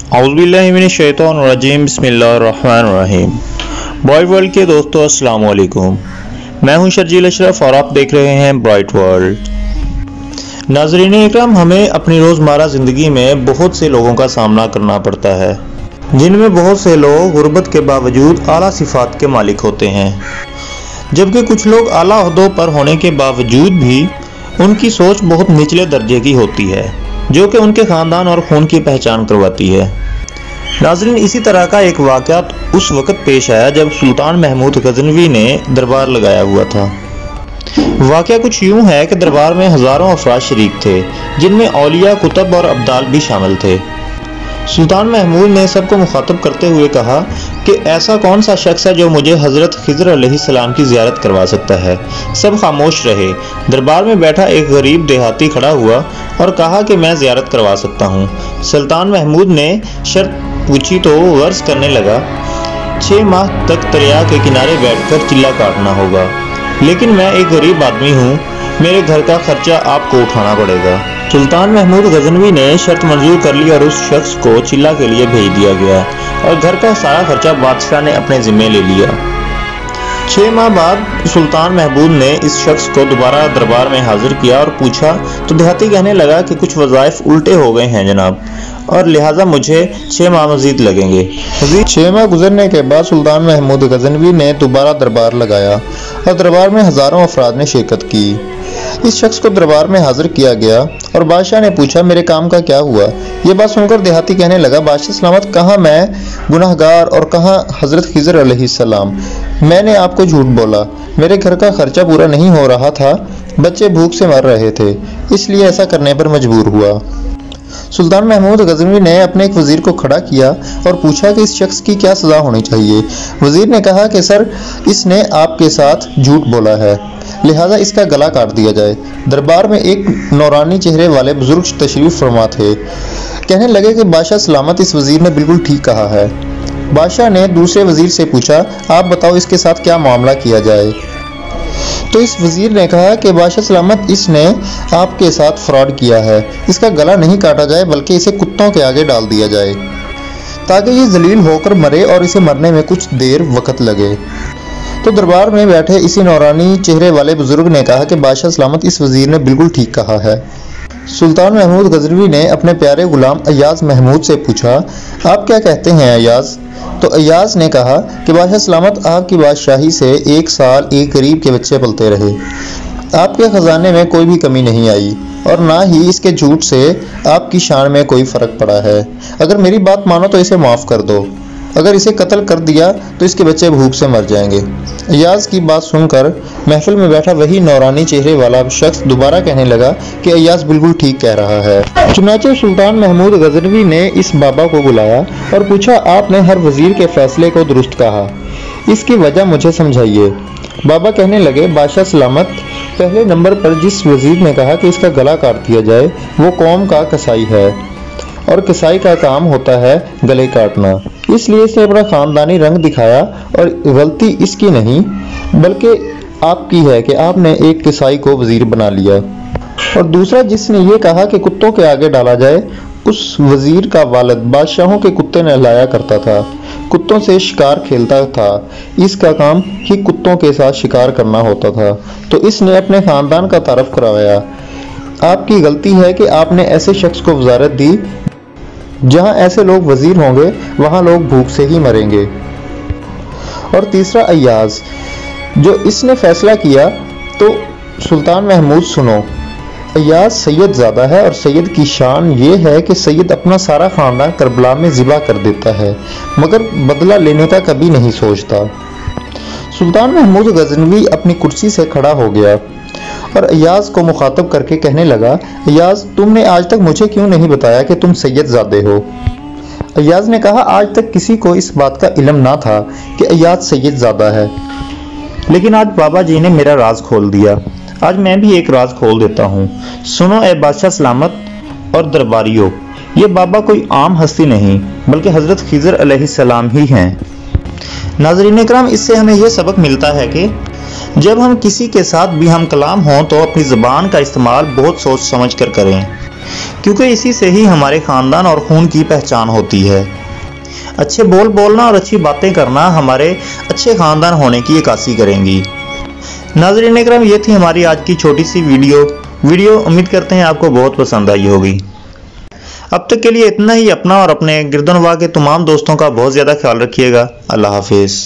औज़ुबिल्लाहिमिनश्शैतानिर्रजीम बिस्मिल्लाहिर्रहमानिर्रहीम। Boy world के दोस्तों अस्सलाम वालेकुम। मैं हूं शर्जील अशरफ और आप देख रहे हैं ब्राइट वर्ल्ड। नाज़रीन इकराम, हमें अपनी रोज़मर्रा ज़िंदगी में बहुत से लोगों का सामना करना पड़ता है, जिनमें बहुत से लोग गुर्बत के बावजूद आला सिफ़ात के मालिक होते हैं, जबकि कुछ लोग आला ओहदों पर होने के बावजूद भी उनकी सोच बहुत निचले दर्जे की होती है, जो कि उनके ख़ानदान और खून की पहचान करवाती है। नाज़रीन, इसी तरह का एक वाक़या उस वक़्त पेश आया जब सुल्तान महमूद गज़नवी ने दरबार लगाया हुआ था। वाक़या कुछ यूँ है कि दरबार में हज़ारों अफराद शरीक थे, जिनमें औलिया, कुतुब और अब्दाल भी शामिल थे। सुल्तान महमूद ने सबको मुखातब करते हुए कहा कि ऐसा कौन सा शख्स है जो मुझे हज़रत खिज़र अलैहिस्सलाम की ज़ियारत करवा सकता है। सब खामोश रहे। दरबार में बैठा एक गरीब देहाती खड़ा हुआ और कहा कि मैं ज़ियारत करवा सकता हूँ। सुल्तान महमूद ने शर्त पूछी तो गर्ज करने लगा, 6 माह तक दरिया के किनारे बैठकर चिल्ला काटना होगा, लेकिन मैं एक गरीब आदमी हूँ, मेरे घर का खर्चा आपको उठाना पड़ेगा। सुल्तान महमूद गज़नवी ने शर्त मंजूर कर ली और उस शख्स को चिल्ला के लिए भेज दिया गया और घर का सारा खर्चा बादशाह ने अपने ज़िम्मे ले लिया। 6 माह बाद सुल्तान महमूद ने इस शख्स को दोबारा दरबार में हाजिर किया और पूछा तो देहाती कहने लगा कि कुछ वज़ाइफ उल्टे हो गए हैं जनाब, और लिहाजा मुझे 6 माह मज़ीद लगेंगे। 6 माह गुजरने के बाद सुल्तान महमूद गज़नवी ने दोबारा दरबार लगाया और दरबार में हज़ारों अफराद ने शिरकत की। इस शख्स को दरबार में हाजिर किया गया और बादशाह ने पूछा मेरे काम का क्या हुआ। ये बात सुनकर देहाती कहने लगा, बादशाह सलामत, कहाँ मैं गुनाहगार और कहाँ हज़रत खिज़र अलैहिस्सलाम। मैंने आपको झूठ बोला, मेरे घर का खर्चा पूरा नहीं हो रहा था, बच्चे भूख से मर रहे थे, इसलिए ऐसा करने पर मजबूर हुआ। सुल्तान महमूद गज़नवी ने अपने एक वज़ीर को खड़ा किया और पूछा कि इस शख्स की क्या सज़ा होनी चाहिए। वज़ीर ने कहा कि सर, इसने आपके साथ झूठ बोला है, लिहाजा इसका गला काट दिया जाए। दरबार में एक नौरानी चेहरे वाले बुजुर्ग तशरीफ़ फरमा थे। कहने लगे कि बादशाह सलामत, इस वज़ीर ने बिल्कुल ठीक कहा है। बादशाह ने दूसरे वज़ीर से पूछा, आप बताओ इसके साथ क्या मामला किया जाए। तो इस वज़ीर ने कहा कि बादशाह सलामत, इसने आपके साथ फ्रॉड किया है, इसका गला नहीं काटा जाए बल्कि इसे कुत्तों के आगे डाल दिया जाए ताकि ये जलील होकर मरे और इसे मरने में कुछ देर वक्त लगे। तो दरबार में बैठे इसी नौरानी चेहरे वाले बुजुर्ग ने कहा कि बादशाह सलामत, इस वज़ीर ने बिल्कुल ठीक कहा है। सुल्तान महमूद गज़नवी ने अपने प्यारे गुलाम अय्याज़ महमूद से पूछा, आप क्या कहते हैं अय्याज़। तो अय्याज़ ने कहा कि बादशाह सलामत, आपकी बादशाही से 1 साल एक गरीब के बच्चे पलते रहे, आपके ख़जाने में कोई भी कमी नहीं आई और ना ही इसके झूठ से आपकी शान में कोई फ़र्क पड़ा है। अगर मेरी बात मानो तो इसे माफ़ कर दो, अगर इसे कत्ल कर दिया तो इसके बच्चे भूख से मर जाएंगे। अय्याज़ की बात सुनकर महफिल में बैठा वही नौरानी चेहरे वाला शख्स दोबारा कहने लगा कि अय्याज़ बिल्कुल ठीक कह रहा है। चुनांचे सुल्तान महमूद गज़नवी ने इस बाबा को बुलाया और पूछा, आपने हर वज़ीर के फैसले को दुरुस्त कहा, इसकी वजह मुझे समझाइए। बाबा कहने लगे, बादशाह सलामत, पहले नंबर पर जिस वज़ीर ने कहा कि इसका गला काट दिया जाए वो कौम का कसाई है और कसाई का काम होता है गले काटना, इसलिए इसने अपना ख़ानदानी रंग दिखाया और गलती इसकी नहीं बल्कि आपकी है कि आपने एक कसाई को वज़ीर बना लिया। और दूसरा जिसने ये कहा कि कुत्तों के आगे डाला जाए, उस वज़ीर का वालिद बादशाहों के कुत्ते नहलाया करता था, कुत्तों से शिकार खेलता था, इसका काम ही कुत्तों के साथ शिकार करना होता था, तो इसने अपने ख़ानदान का तारफ़ करवाया। आपकी गलती है कि आपने ऐसे शख्स को वज़ारत दी, जहां ऐसे लोग वज़ीर होंगे वहां लोग भूख से ही मरेंगे। और तीसरा अय्याज़, जो इसने फैसला किया तो सुल्तान महमूद सुनो, अय्याज़ सैयद ज़्यादा है और सैयद की शान ये है कि सैयद अपना सारा ख़ानदान करबला में ज़िबा कर देता है, मगर बदला लेने का कभी नहीं सोचता। सुल्तान महमूद गज़नवी अपनी कुर्सी से खड़ा हो गया और अय्याज़ को मुखातब करके कहने लगा, अय्याज़, तुमने आज तक मुझे क्यों नहीं बताया कि तुम सैयद ज़ादे हो। अय्याज़ ने कहा, आज तक किसी को इस बात का इल्म ना था कि अय्याज़ सैयद ज़ादा है, लेकिन आज बाबा जी ने मेरा राज खोल दिया। आज मैं भी एक राज खोल देता हूँ। सुनो ए बादशाह सलामत और दरबारियों, ये बाबा कोई आम हस्ती नहीं बल्कि हज़रत खिज़र अलैहिस्सलाम ही हैं। नाज़रीन इकराम, इससे हमें यह सबक मिलता है कि जब हम किसी के साथ भी हम कलाम हों तो अपनी ज़बान का इस्तेमाल बहुत सोच समझ कर करें। क्योंकि इसी से ही हमारे ख़ानदान और खून की पहचान होती है। अच्छे बोल बोलना और अच्छी बातें करना हमारे अच्छे ख़ानदान होने की अक्कासी करेंगी। नाज़रीन इकराम, ये थी हमारी आज की छोटी सी वीडियो। उम्मीद करते हैं आपको बहुत पसंद आई होगी। अब तक के लिए इतना ही। अपना और अपने गिरदनवा के तमाम दोस्तों का बहुत ज़्यादा ख्याल रखिएगा। अल्लाह हाफिज़।